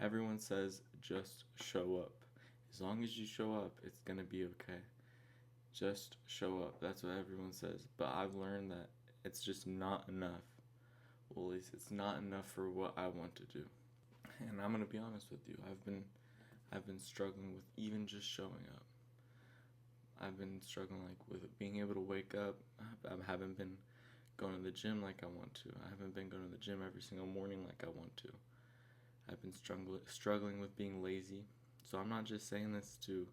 Everyone says just show up. As long as you show up, it's gonna be okay. Just show up. That's what everyone says. But I've learned that it's just not enough. Well, at least it's not enough for what I want to do. And I'm gonna be honest with you. I've been struggling with even just showing up. I've been struggling like with being able to wake up. I haven't been going to the gym like I want to. I haven't been going to the gym every single morning like I want to. I've been struggling with being lazy. So I'm not just saying this to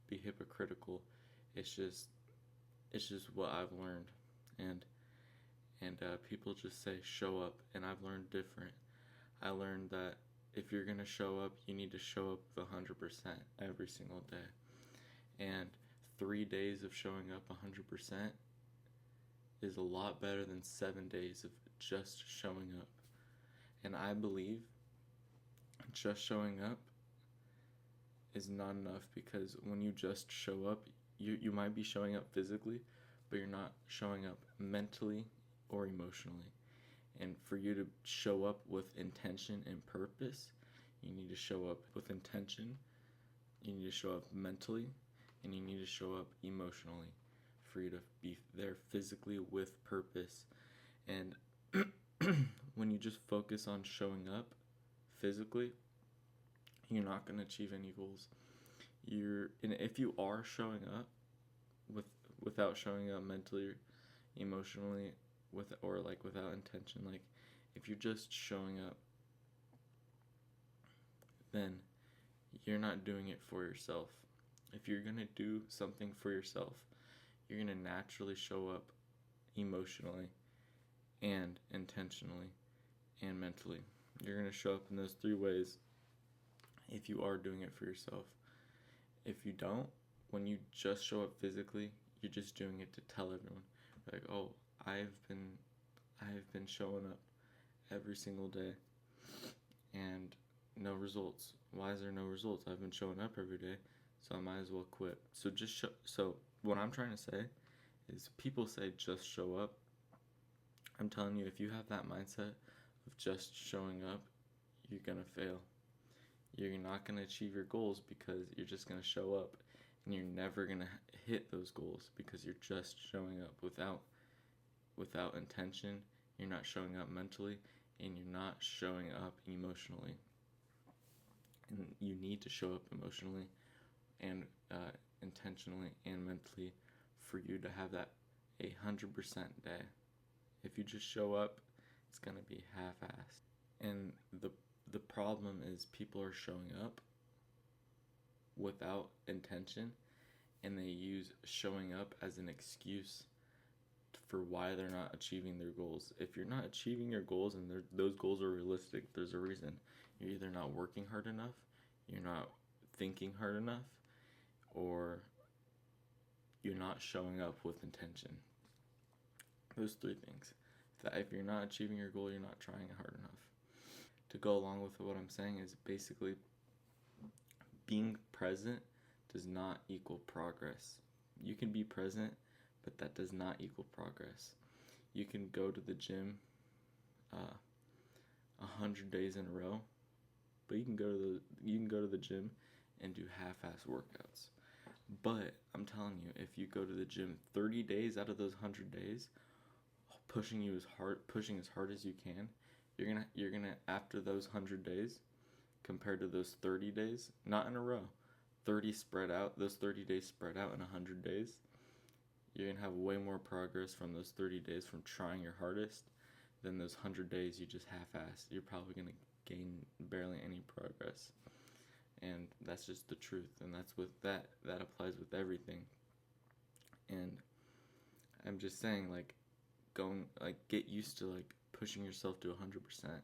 be hypocritical. It's just what I've learned, and people just say show up, and I've learned different. I learned that if you're gonna show up, you need to show up 100% every single day, and 3 days of showing up 100% is a lot better than 7 days of just showing up. And I believe just showing up is not enough, because when you just show up, you might be showing up physically, but you're not showing up mentally or emotionally. And for you to show up with intention and purpose, you need to show up with intention, you need to show up mentally, and you need to show up emotionally for you to be there physically with purpose. And when you just focus on showing up physically, you're not going to achieve any goals. And if you are showing up without showing up mentally, emotionally, without intention, like if you're just showing up, then you're not doing it for yourself. If you're going to do something for yourself, you're going to naturally show up emotionally and intentionally and mentally. You're going to show up in those three ways if you are doing it for yourself. If you don't, when you just show up physically, you're just doing it to tell everyone, like, oh, I've been showing up every single day and no results. Why is there no results? I've been showing up every day, so I might as well quit. So what I'm trying to say is, people say just show up. I'm telling you, if you have that mindset of just showing up, you're gonna fail. You're not gonna achieve your goals because you're just gonna show up, and you're never gonna hit those goals because you're just showing up without intention. You're not showing up mentally, and you're not showing up emotionally. And you need to show up emotionally and intentionally and mentally for you to have that 100% day. If you just show up, it's gonna be half-assed. And the problem is, people are showing up without intention, and they use showing up as an excuse for why they're not achieving their goals. If you're not achieving your goals and those goals are realistic, there's a reason. You're either not working hard enough, you're not thinking hard enough, or you're not showing up with intention. Those three things. That if you're not achieving your goal, you're not trying hard enough. To go along with what I'm saying is, basically, being present does not equal progress. You can be present, but that does not equal progress. You can go to the gym 100 days in a row, but you can go to the gym and do half-ass workouts. But I'm telling you, if you go to the gym 30 days out of those 100 days, pushing as hard as you can, you're gonna after those 100 days, compared to those 30 days, not in a row, those 30 days spread out in 100 days, you're gonna have way more progress from those 30 days from trying your hardest than those 100 days you just half-assed. You're probably gonna gain barely any progress. And that's just the truth, and that's with that applies with everything. And I'm just saying, like, get used to pushing yourself to 100%.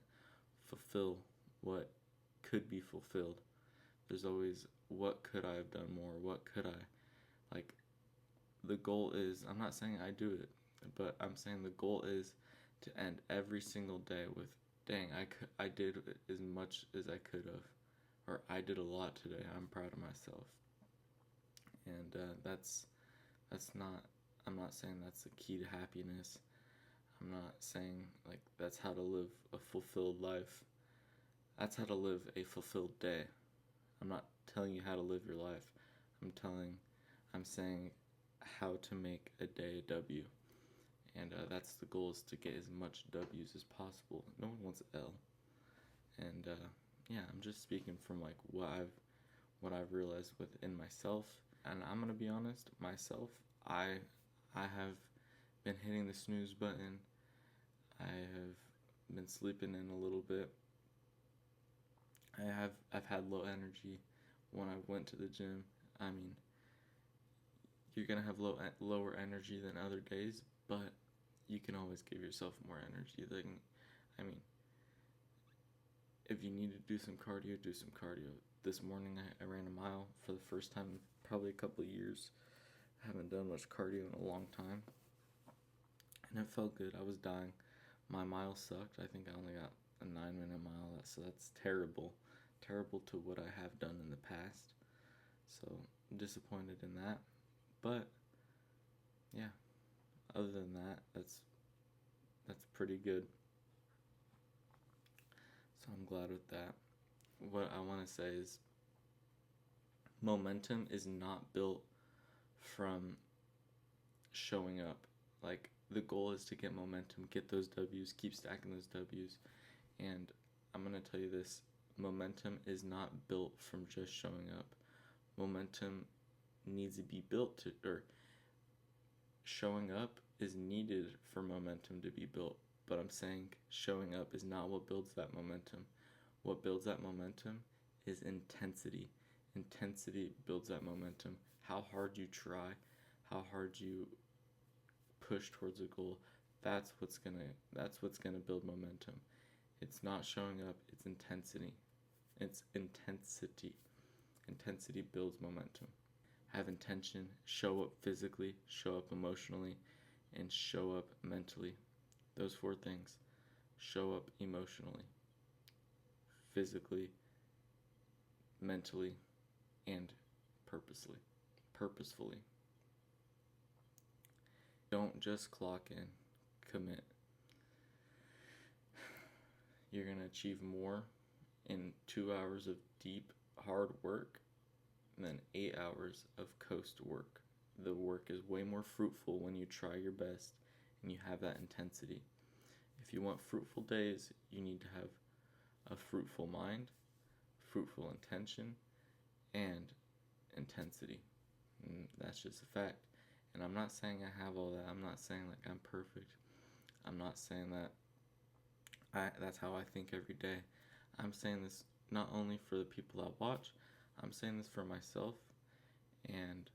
Fulfill what could be fulfilled. There's always, what could I have done more? What could I, the goal is, I'm not saying I do it, but I'm saying the goal is to end every single day with, dang, I did as much as I could have, or I did a lot today. I'm proud of myself. And that's not, I'm not saying that's the key to happiness. I'm not saying that's how to live a fulfilled life. That's how to live a fulfilled day. I'm not telling you how to live your life. I'm saying how to make a day a W. And that's the goal, is to get as much W's as possible. No one wants L. And yeah, I'm just speaking from like what I've realized within myself. And I'm gonna be honest, myself, I have been hitting the snooze button. I have been sleeping in a little bit. I've had low energy when I went to the gym. I mean, you're gonna have lower energy than other days, but you can always give yourself more energy. I mean, if you need to do some cardio, do some cardio. This morning I ran a mile for the first time in probably a couple of years. I haven't done much cardio in a long time, and it felt good. I was dying. My mile sucked. I think I only got a 9-minute mile, so that's terrible to what I have done in the past. So I'm disappointed in that. But yeah, other than that, that's pretty good. So I'm glad with that. What I want to say is, momentum is not built from showing up. Like, the goal is to get momentum, get those W's, keep stacking those W's. And I'm going to tell you this, momentum is not built from just showing up. Momentum needs to be built or showing up is needed for momentum to be built. But I'm saying showing up is not what builds that momentum. What builds that momentum is intensity. Intensity builds that momentum. How hard you try, how hard you push towards a goal, that's what's gonna build momentum. It's not showing up, it's intensity. It's intensity. Intensity builds momentum. Have intention, show up physically, show up emotionally, and show up mentally. Those 4 things. Show up emotionally, physically, mentally, and purposefully. Don't just clock in, commit. You're going to achieve more in 2 hours of deep, hard work than 8 hours of coast work. The work is way more fruitful when you try your best and you have that intensity. If you want fruitful days, you need to have a fruitful mind, fruitful intention, and intensity. And that's just a fact. And I'm not saying I have all that. I'm not saying like I'm perfect. I'm not saying that that's how I think every day. I'm saying this not only for the people that watch, I'm saying this for myself, and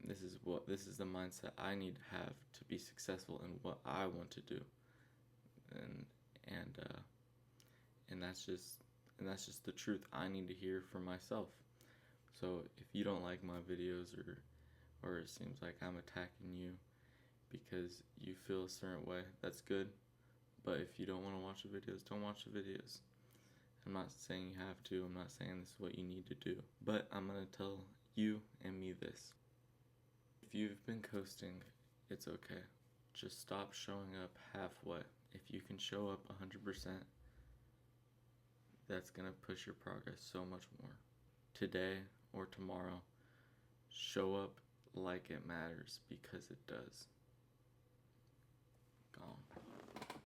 this is the mindset I need to have to be successful in what I want to do. And that's just the truth I need to hear for myself. So if you don't like my videos, or it seems like I'm attacking you because you feel a certain way, that's good. But if you don't want to watch the videos, don't watch the videos. I'm not saying you have to. I'm not saying this is what you need to do. But I'm going to tell you and me this. If you've been coasting, it's okay. Just stop showing up halfway. If you can show up 100%, that's going to push your progress so much more. Today or tomorrow, show up like it matters, because it does.